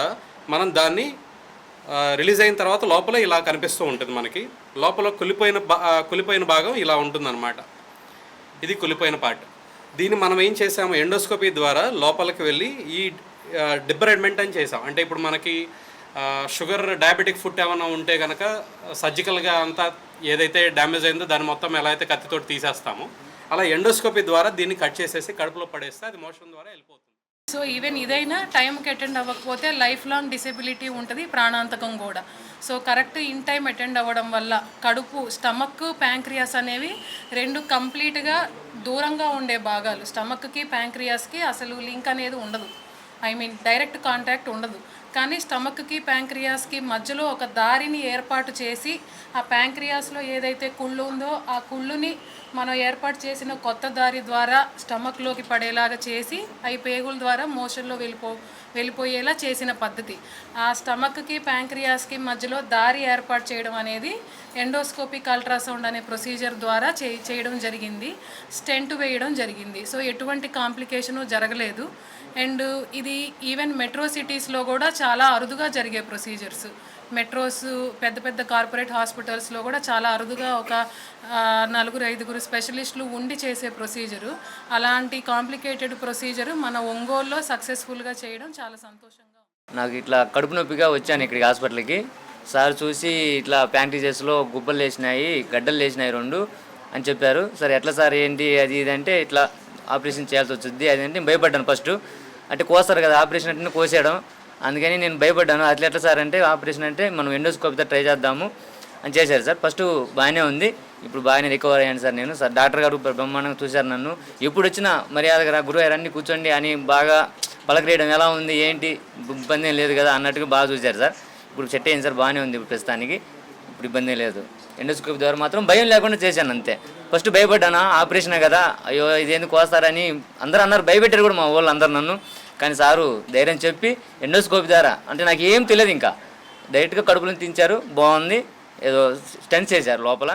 మనం దాన్ని రిలీజ్ అయిన తర్వాత లోపల ఇలా కనిపిస్తూ ఉంటుంది. మనకి లోపల కుళ్ళిపోయిన భాగం ఇలా ఉంటుందన్నమాట. ఇది కుళ్ళిపోయిన పార్ట్. దీన్ని మనం ఏం చేసాము, ఎండోస్కోపీ ద్వారా లోపలికి వెళ్ళి ఈ డిబ్రైడ్మెంట్ అని చేసాం. అంటే ఇప్పుడు మనకి షుగర్, డయాబెటిక్ ఫుడ్ ఏమైనా ఉంటే కనుక సర్జికల్గా అంతా ఏదైతే డ్యామేజ్ అయిందో దాన్ని మొత్తం ఎలా అయితే కత్తితోటి తీసేస్తామో అలా ఎండోస్కోపీ ద్వారా దీన్ని కట్ చేసేసి కడుపులో పడేస్తే అది మోషన్ ద్వారా వెళ్ళిపోతుంది. సో ఈవెన్ ఇదైనా టైంకి అటెండ్ అవ్వకపోతే లైఫ్ లాంగ్ డిసేబిలిటీ ఉంటుంది, ప్రాణాంతకం కూడా. So correct in time attend అవ్వడం వల్ల కడుపు, స్టమక్, ప్యాంక్రియాస్ అనేవి రెండు కంప్లీట్గా దూరంగా ఉండే భాగాలు. స్టమక్కి ప్యాంక్రియాస్కి అసలు లింక్ అనేది ఉండదు, డైరెక్ట్ కాంటాక్ట్ ఉండదు. కానీ స్టమక్కి ప్యాంక్రియాస్కి మధ్యలో ఒక దారిని ఏర్పాటు చేసి ఆ ప్యాంక్రియాస్లో ఏదైతే కుళ్ళు ఉందో ఆ కుళ్ళుని మనం ఏర్పాటు చేసిన కొత్త దారి ద్వారా స్టమక్లోకి పడేలాగా చేసి అవి పేగుల ద్వారా మోషన్లో వెళ్ళిపోయేలా చేసిన పద్ధతి. ఆ స్టమక్కి ప్యాంక్రియాస్కి మధ్యలో దారి ఏర్పాటు చేయడం అనేది ఎండోస్కోపిక్ అల్ట్రాసౌండ్ అనే ప్రొసీజర్ ద్వారా చేయడం జరిగింది. స్టెంట్ వేయడం జరిగింది. సో ఎటువంటి కాంప్లికేషను జరగలేదు. అండ్ ఇది ఈవెన్ మెట్రో సిటీస్లో కూడా చాలా అరుదుగా జరిగే ప్రొసీజర్స్. మెట్రోస్, పెద్ద పెద్ద కార్పొరేట్ హాస్పిటల్స్లో కూడా చాలా అరుదుగా ఒక 4-5 స్పెషలిస్టులు ఉండి చేసే ప్రొసీజరు. అలాంటి కాంప్లికేటెడ్ ప్రొసీజరు మన ఒంగోలులో సక్సెస్ఫుల్గా చేయడం చాలా సంతోషంగా. నాకు ఇట్లా కడుపు నొప్పిగా వచ్చాను ఇక్కడికి హాస్పిటల్కి. సార్ చూసి ఇట్లా ప్యాంక్రియాస్లో గుబ్బలు లేచినాయి, గడ్డలు లేచినాయి 2 అని చెప్పారు. సార్ ఎట్లా సార్ ఏంటి అది ఇది అంటే ఇట్లా ఆపరేషన్ చేయాల్సి వచ్చింది అది అంటే భయపడ్డాను. ఫస్ట్ అంటే కోస్తారు కదా, ఆపరేషన్ అంటే కోసేయడం, అందుకని నేను భయపడ్డాను. అట్లా ఎట్లా సార్ అంటే ఆపరేషన్ అంటే మనం ఎండోస్కోప్తో ట్రై చేద్దాము అని చేశారు సార్. ఫస్ట్ బాగానే ఉంది, ఇప్పుడు బాగానే రికవర్ అయ్యాను సార్. నేను సార్ డాక్టర్ గారు బ్రహ్మాండంగా చూశారు నన్ను. ఎప్పుడు వచ్చినా మర్యాదగా గురువు అన్నీ కూర్చోండి అని బాగా పలకరేయడం, ఎలా ఉంది ఏంటి ఇబ్బంది ఏం లేదు కదా అన్నట్టుగా బాగా చూశారు సార్. ఇప్పుడు సెట్ అయింది సార్, బాగానే ఉంది ఇప్పుడు ప్రస్తుతానికి, ఇప్పుడు ఇబ్బంది లేదు. ఎండోస్కోప్ ద్వారా మాత్రం భయం లేకుండా చేశాను అంతే. ఫస్ట్ భయపడ్డానా, ఆపరేషనే కదా, అయ్యో ఇదేందుకు కోస్తారని అందరూ అన్నారు, భయపెట్టారు కూడా మా వాళ్ళు అందరు నన్ను. కానీ సారు ధైర్యం చెప్పి ఎండోస్కోప్ ద్వారా అంటే నాకు ఏం తెలియదు, ఇంకా డైరెక్ట్గా కడుపులను తించారు, బాగుంది, ఏదో స్టెంట్ చేశారు లోపల,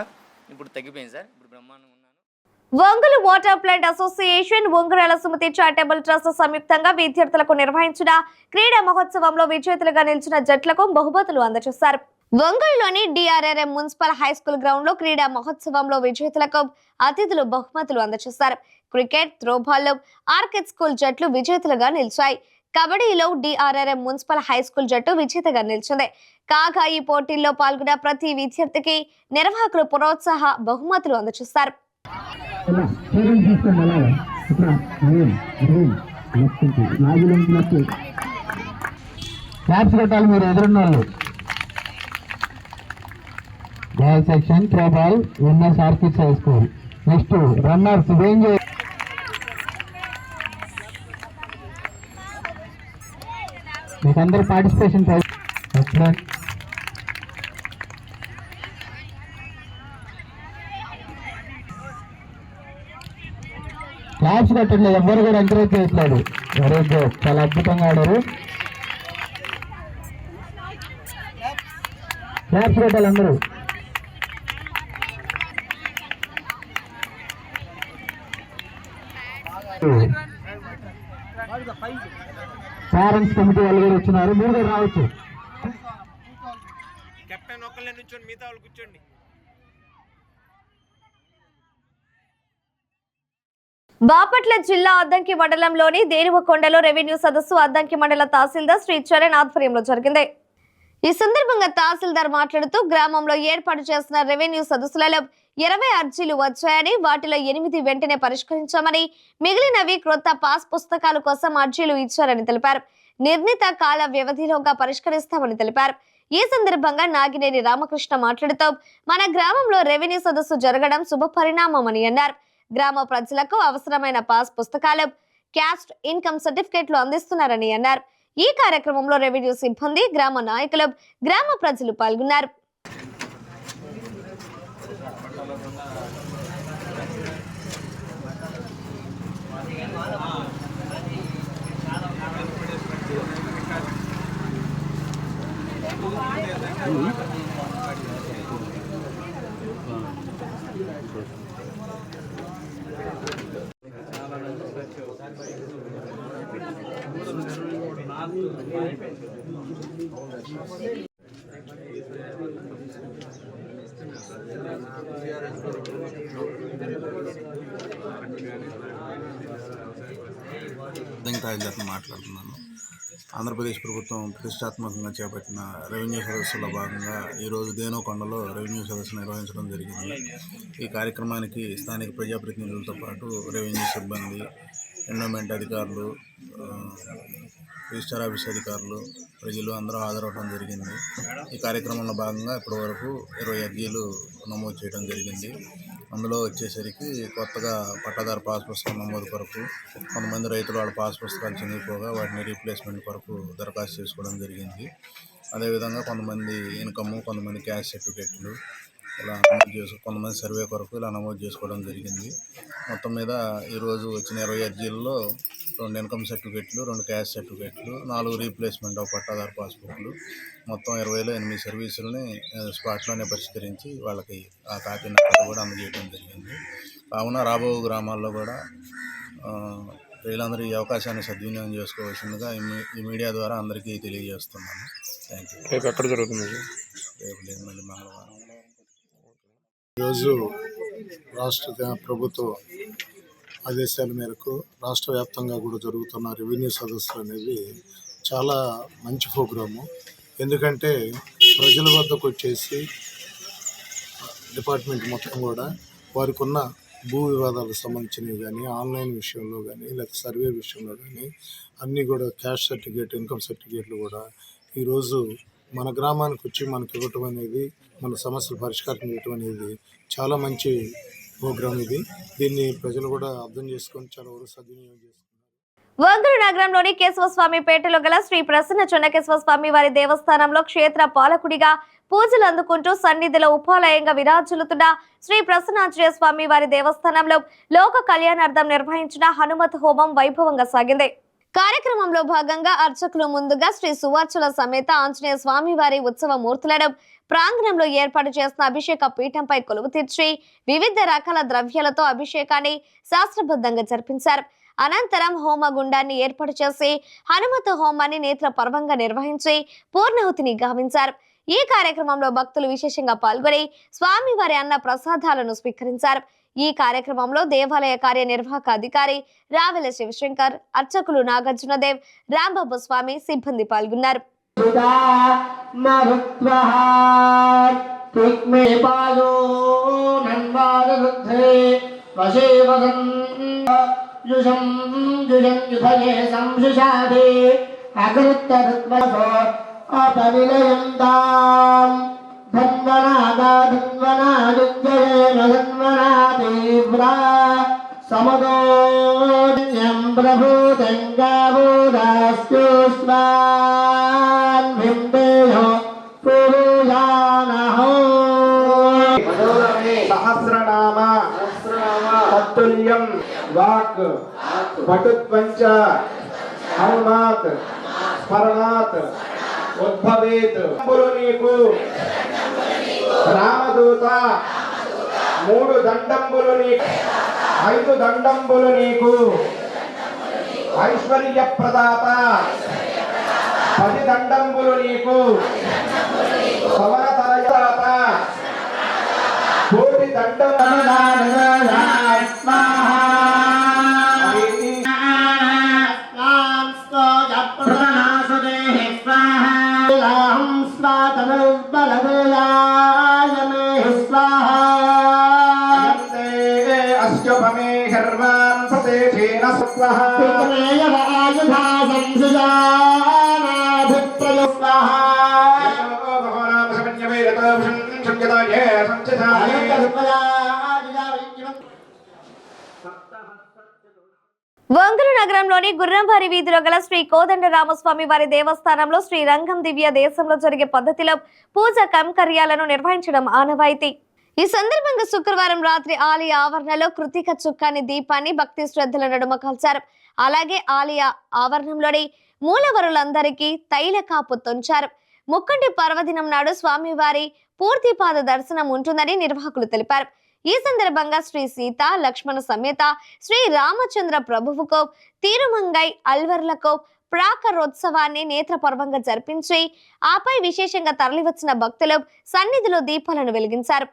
ఇప్పుడు తగ్గిపోయింది సార్, ఇప్పుడు బ్రహ్మాండంగా ఉన్నాను. ఒంగోలు వాటర్ ప్లాంట్ అసోసియేషన్, ఉంగరాల సుమతి చారిటబుల్ ట్రస్ట్ సంయుక్తంగా విద్యార్థులకు నిర్వహించిన క్రీడా మహోత్సవంలో విజేతలుగా నిలిచిన జట్లకు బహుమతులు అందజేశారు. ఒంగోలులోని DRRM municipal high school ground లో క్రీడా మహోత్సవంలో విజేతలకు అతిథులు బహుమతులు అందజేశారు. క్రికెట్, త్రోబాల్, ఆర్కిడ్ స్కూల్ జట్లు విజేతలుగా నిలిచాయి. కబడ్డీలో డిఆర్ఆర్ఎం మున్సిపల్ హై స్కూల్ జట్టు విజేతగా నిలిచింది. కాగా ఈ పోటీల్లో పాల్గొన్న ప్రతి విద్యార్థికి నిర్వాహకులు ప్రోత్సాహ బహుమతులు అందజేశారు. Ball section throw ball winners orchids high school. Next runners range. మీకు అందరూ పార్టిసిపేషన్ క్లాప్స్ కట్టట్లేదు, ఎవ్వరు కూడా ఎంకరేజ్ చేయట్లేదు. వెరీ గుడ్, చాలా అద్భుతంగా ఆడారు. క్లాప్స్ కట్టాలి అందరూ. పేరెంట్స్ కమిటీ వాళ్ళు కూడా వచ్చినారు, మీరు కూడా రావచ్చు. కెప్టెన్ ఒక్కళ్ళే నుంచోండి, మిగతా వాళ్ళు కూర్చోండి. బాపట్ల జిల్లా అద్దంకి మండలంలోని దేనివకొండలో రెవెన్యూ సదస్సు అద్దంకి మండల తహసీల్దార్ శ్రీ చరణ్ ఆధ్వర్యంలో జరిగింది. ఈ సందర్భంగా తహసీల్దార్ మాట్లాడుతూ గ్రామంలో ఏర్పాటు చేసిన రెవెన్యూ సదస్సులలో 20 అర్జీలు వచ్చాయని, వాటిలో 8 వెంటనే పరిష్కరించామని, మిగిలినవి క్రొత్త పాస్ పుస్తకాల కోసం అర్జీలు ఇచ్చారని తెలిపారు. నిర్ణీత కాల వ్యవధిలోగా పరిష్కరిస్తామని తెలిపారు. ఈ సందర్భంగా నాగినేని రామకృష్ణ మాట్లాడుతూ మన గ్రామంలో రెవెన్యూ సదస్సు జరగడం శుభ పరిణామమని అన్నారు. గ్రామ ప్రజలకు అవసరమైన పాస్ పుస్తకాలు, క్యాస్ట్ ఇన్కమ్ సర్టిఫికేట్లు అందిస్తున్నారని అన్నారు. ఈ కార్యక్రమంలో రెవెన్యూ సిబ్బంది, గ్రామ నాయకులు, గ్రామ ప్రజలు పాల్గొన్నారు. మాట్లాడుతున్నాను. ఆంధ్రప్రదేశ్ ప్రభుత్వం ప్రతిష్టాత్మకంగా చేపట్టిన రెవెన్యూ సదస్సులో భాగంగా ఈరోజు దేనివకొండలో రెవెన్యూ సదస్సు నిర్వహించడం జరిగింది. ఈ కార్యక్రమానికి స్థానిక ప్రజాప్రతినిధులతో పాటు రెవెన్యూ సిబ్బంది, ఎండోమెంట్ అధికారులు, రిజిస్టర్ ఆఫీస్ అధికారులు, ప్రజలు అందరూ హాజరవడం జరిగింది. ఈ కార్యక్రమంలో భాగంగా ఇప్పటివరకు 20 అర్జీలు నమోదు చేయడం జరిగింది. అందులో వచ్చేసరికి కొత్తగా పట్టాదారు పాస్ పుస్తకం నమోదు కొరకు కొంతమంది రైతులు వాళ్ళ పాస్ పుస్తకాలు చినిగిపోగా వాటిని రీప్లేస్మెంట్ కొరకు దరఖాస్తు చేసుకోవడం జరిగింది. అదేవిధంగా కొంతమంది ఇన్కమ్, కొంతమంది క్యాష్ సర్టిఫికెట్లు ఇలా నమోదు కొంతమంది సర్వే కొరకు ఇలా నమోదు చేసుకోవడం జరిగింది. మొత్తం మీద ఈరోజు వచ్చిన 20 అర్జీల్లో 2 ఇన్కమ్ సర్టిఫికెట్లు, 2 క్యాష్ సర్టిఫికెట్లు, 4 రీప్లేస్మెంట్ ఆఫ్ పట్టాదారు పాస్బుక్లు, మొత్తం 20లో 8 సర్వీసులని స్పాట్లోనే పరిష్కరించి వాళ్ళకి ఆ కాపీ నకలు కూడా అందజేయడం జరిగింది. కావున రాబో గ్రామాల్లో కూడా ప్రజలందరూ ఈ అవకాశాన్ని సద్వినియోగం చేసుకోవాల్సిందిగా ఈ మీడియా ద్వారా అందరికీ తెలియజేస్తున్నాను. Thank you. రేపు ఎక్కడ జరుగుతుంది? రేపు లేదు, మళ్ళీ మంగళవారం. ఈరోజు రాష్ట్ర ప్రభుత్వ ఆదేశాల మేరకు రాష్ట్ర వ్యాప్తంగా కూడా జరుగుతున్న రెవెన్యూ సదస్సులు అనేవి చాలా మంచి ప్రోగ్రాము. ఎందుకంటే ప్రజల వద్దకు వచ్చేసి డిపార్ట్మెంట్ మొత్తం కూడా వారికి ఉన్న భూ వివాదాలకు సంబంధించినవి కానీ, ఆన్లైన్ విషయంలో కానీ, లేదా సర్వే విషయంలో కానీ అన్నీ కూడా క్యాష్ సర్టిఫికేట్, ఇన్కమ్ సర్టిఫికేట్లు కూడా ఈరోజు మన గ్రామానికి వచ్చి మనకి ఇవ్వటం అనేది, మన సమస్యలు పరిష్కారం చేయటం అనేది చాలా మంచి ప్రోగ్రాం ఇది. దీన్ని ప్రజలు కూడా అర్థం చేసుకొని చాలా వరకు సద్వినియోగం చేసుకున్నారు. ఒంగోలు నగరంలోని కేశవస్వామిపేటలో గల శ్రీ ప్రసన్న చెన్నకేశవ స్వామి వారి దేవస్థానంలో క్షేత్ర పాలకుడిగా పూజలు అందుకుంటూ సన్నిధిలో ఉపాలయంగా విరాజిల్లుతున్న శ్రీ ప్రసన్నాంజనేయ స్వామి వారి దేవస్థానంలో లోక కళ్యాణార్థం నిర్వహించిన హనుమత్ హోమం వైభవంగా సాగింది. కార్యక్రమంలో భాగంగా అర్చకులు ముందుగా శ్రీ సువార్చుల సమేత ఆంజనేయ స్వామి వారి ఉత్సవ మూర్తులను ప్రాంగణంలో ఏర్పాటు చేసిన అభిషేక పీఠంపై కొలువు తీర్చి వివిధ రకాల ద్రవ్యాలతో అభిషేకాన్ని శాస్త్రబద్ధంగా జరిపించారు. అనంతరం హోమగుండాన్ని ఏర్పాటు చేసి హనుమత హోమాన్ని నేత్ర పర్వంగా నిర్వహించి పూర్ణాహుతిని గావించారు. ఈ కార్యక్రమంలో భక్తులు విశేషంగా పాల్గొని స్వామివారి అన్న ప్రసాదాలను స్వీకరించారు. ఈ కార్యక్రమంలో దేవాలయ కార్యనిర్వాహక అధికారి రావెల శివశంకర్, అర్చకులు నాగార్జునదేవ్, రాంబాబు స్వామి, సిబ్బంది పాల్గొన్నారు. సమదోన్యం ప్రభుదంగాబోధాస్యుష్మాన్ విందేహో పురుషానహో సహస్రనామ తత్తుల్యం వాక్ పటుత్వంచ హనుమాత్ స్మరణాత్ ఉద్భవేత్. నీకు రామదూత 3 దండంబులు నీకు, 5 దండంబులు నీకు, ఐశ్వర్య ప్రదాత 10 దండంబులు నీకు, సవరతరదాత 1 దండం ఒంగోలు నగరంలోని గుర్రంవారి వీధిలో గల శ్రీ కోదండరామస్వామి వారి దేవస్థానంలో శ్రీ రంగం దివ్య దేశంలో జరిగే పద్ధతిలో పూజా కైంకర్యాలను నిర్వహించడం ఆనవాయితీ. ఈ సందర్భంగా శుక్రవారం రాత్రి ఆలయ ఆవరణలో కృతిక చుక్కాని దీపాన్ని భక్తి శ్రద్ధల నడుమ కాల్చారు. అలాగే ఆలయ ఆవరణంలోని మూలవరులందరికీ తైల కాపు తొంచారు. ముక్కంటి పర్వదినం నాడు స్వామివారి పూర్తి పాద దర్శనం ఉంటుందని నిర్వాహకులు తెలిపారు. ఈ సందర్భంగా శ్రీ సీత లక్ష్మణ సమేత శ్రీ రామచంద్ర ప్రభువుకు తిరుమంగై అల్వర్లకు ప్రాకారోత్సవాన్ని నేత్రపర్వంగా జరిపించి ఆపై విశేషంగా తరలివచ్చిన భక్తులు సన్నిధిలో దీపాలను వెలిగించారు.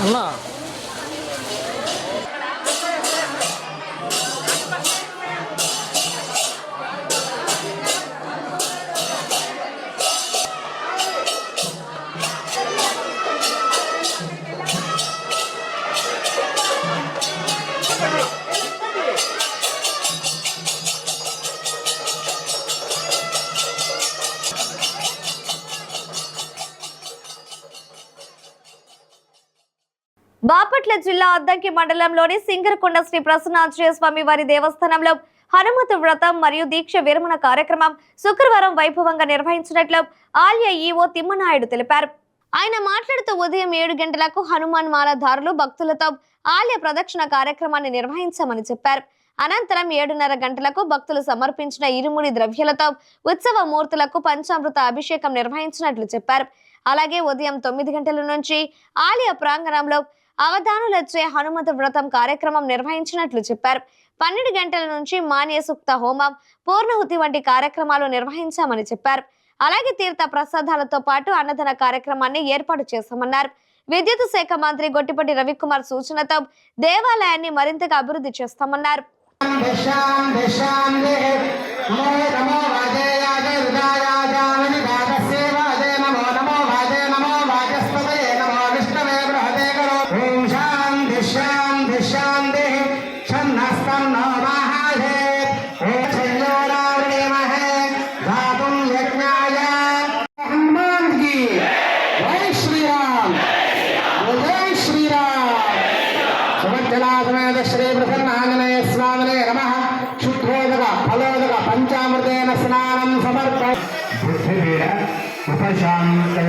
అన్నా బాపట్ల జిల్లా అద్దంకి మండలంలోని సింగరకొండ శ్రీ ప్రసన్నాంజనేయ స్వామి వారి దేవస్థానంలో హనుమతు వ్రతం మరియు దీక్ష విరమణ కార్యక్రమం శుక్రవారం వైభవంగా నిర్వహించినట్లు ఆలయ ఈవో తిమ్మనాయుడు తెలిపారు. ఆయన మాట్లాడుతూ ఉదయం 7 గంటలకు హనుమాన్ మాలధారులు భక్తులతో ఆలయ ప్రదక్షిణ కార్యక్రమాన్ని నిర్వహించామని చెప్పారు. అనంతరం 7:30 గంటలకు భక్తులు సమర్పించిన ఇరుముడి ద్రవ్యాలతో ఉత్సవ మూర్తులకు పంచామృత అభిషేకం నిర్వహించినట్లు చెప్పారు. అలాగే ఉదయం 9 గంటల నుంచి ఆలయ ప్రాంగణంలో అవధానులచే హనుమత వ్రతం కార్యక్రమం నిర్వహించినట్లు చెప్పారు. 12 గంటల నుంచి మాన్య సూక్త హోమం, పూర్ణహుతి వంటి కార్యక్రమాలు నిర్వహించామని చెప్పారు. అలాగే తీర్థ ప్రసాదాలతో పాటు అన్నదాన కార్యక్రమాన్ని ఏర్పాటు చేశామన్నారు. విద్యుత్ శాఖ మంత్రి గొట్టిపాటి రవికుమార్ సూచనతో దేవాలయాన్ని మరింతగా అభివృద్ధి చేస్తామన్నారు. శ్రీ ప్రసన్నాంజనేయ స్వామినే నమః. శుద్ధోదక ఫలోదక పంచామృతేన స్నానం సమర్ప పృథివీర ఉపశాంతే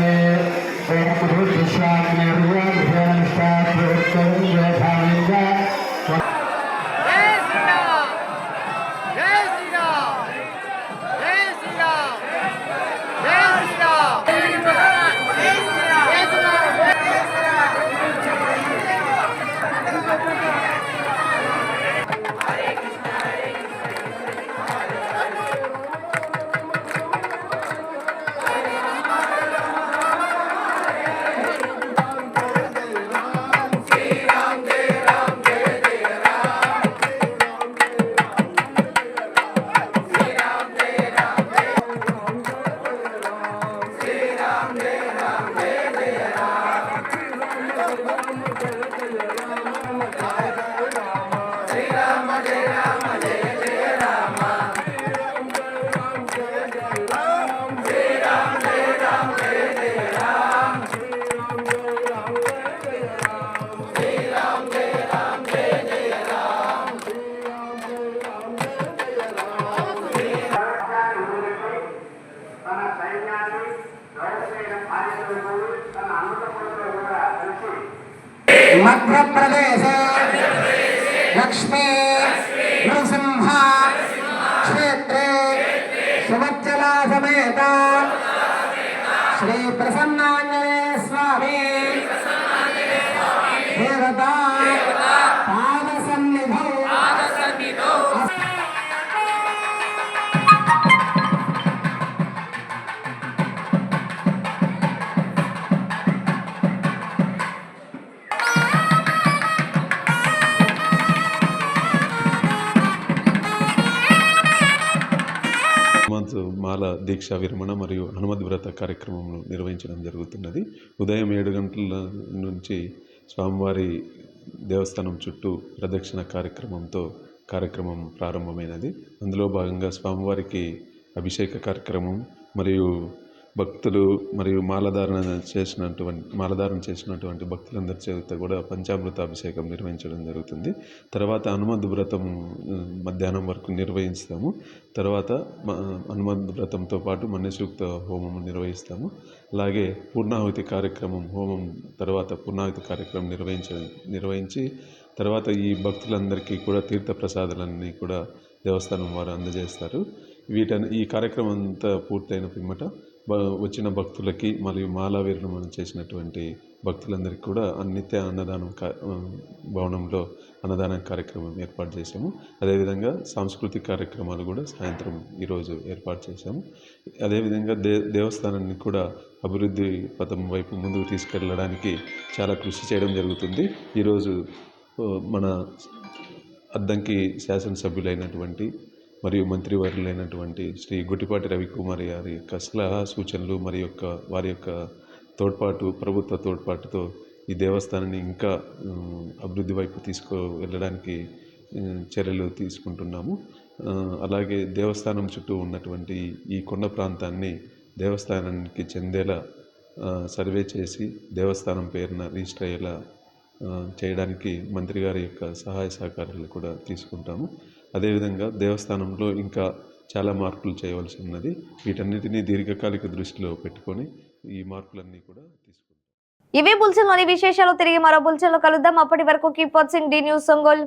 మధ్యప్రదేశ లక్ష్మీ నృసింహ క్షేత్రే సువచ్చలా సమేత శ్రీ ప్రసన్నాంజనేయ స్వామి దేవతా పాద సన్నిధౌ మాల దీక్షా విరమణ మరియు హనుమద్ వ్రత కార్యక్రమం నిర్వహించడం జరుగుతున్నది. ఉదయం 7 గంటల నుంచి స్వామివారి దేవస్థానం చుట్టూ ప్రదక్షిణ కార్యక్రమం ప్రారంభమైనది. అందులో భాగంగా స్వామివారికి అభిషేక కార్యక్రమం మరియు భక్తులు మరియు మాలధారణ చేసినటువంటి భక్తులందరి చేత కూడా పంచామృతాభిషేకం నిర్వహించడం జరుగుతుంది. తర్వాత హనుమంతు వ్రతం మధ్యాహ్నం వరకు నిర్వహిస్తాము. తర్వాత హనుమంతు వ్రతంతో పాటు మన్యసూక్త హోమం నిర్వహిస్తాము. అలాగే పూర్ణాహుతి కార్యక్రమం హోమం తర్వాత పూర్ణాహుతి కార్యక్రమం నిర్వహించి తర్వాత ఈ భక్తులందరికీ కూడా తీర్థప్రసాదాలన్నీ కూడా దేవస్థానం వారు అందజేస్తారు. ఈ కార్యక్రమం అంతా పూర్తయిన పిమ్మట వచ్చిన భక్తులకి మరియు మాలా విరమణ చేసినటువంటి భక్తులందరికీ కూడా నిత్య అన్నదానం భవనంలో అన్నదాన కార్యక్రమం ఏర్పాటు చేశాము. అదేవిధంగా సాంస్కృతిక కార్యక్రమాలు కూడా సాయంత్రం ఈరోజు ఏర్పాటు చేశాము. అదేవిధంగా దేవస్థానాన్ని కూడా అభివృద్ధి పథం వైపు ముందుకు తీసుకెళ్ళడానికి చాలా కృషి చేయడం జరుగుతుంది. ఈరోజు మన అద్దంకి శాసనసభ్యులైనటువంటి మరియు మంత్రివర్యులైనటువంటి శ్రీ గుట్టిపాటి రవికుమార్ గారి యొక్క సలహా సూచనలు మరియు వారి యొక్క తోడ్పాటు, ప్రభుత్వ తోడ్పాటుతో ఈ దేవస్థానాన్ని ఇంకా అభివృద్ధి వైపు వెళ్ళడానికి చర్యలు తీసుకుంటున్నాము. అలాగే దేవస్థానం చుట్టూ ఉన్నటువంటి ఈ కొండ ప్రాంతాన్ని దేవస్థానానికి చెందేలా సర్వే చేసి దేవస్థానం పేరున రిజిస్టర్ అయ్యేలా చేయడానికి మంత్రి గారి యొక్క సహాయ సహకారాలు కూడా తీసుకుంటాము. అదేవిధంగా దేవస్థానంలో ఇంకా చాలా మార్పులు చేయవలసి ఉన్నది. వీటన్నిటినీ దీర్ఘకాలిక దృష్టిలో పెట్టుకొని ఈ మార్పులన్నీ కూడా తీసుకుంటాం. ఇవే బులెటిన్లోని విశేషాలు. తిరిగి మరో బులెటిన్లో కలుద్దాం. అప్పటి వరకు keep watching the news Ongole.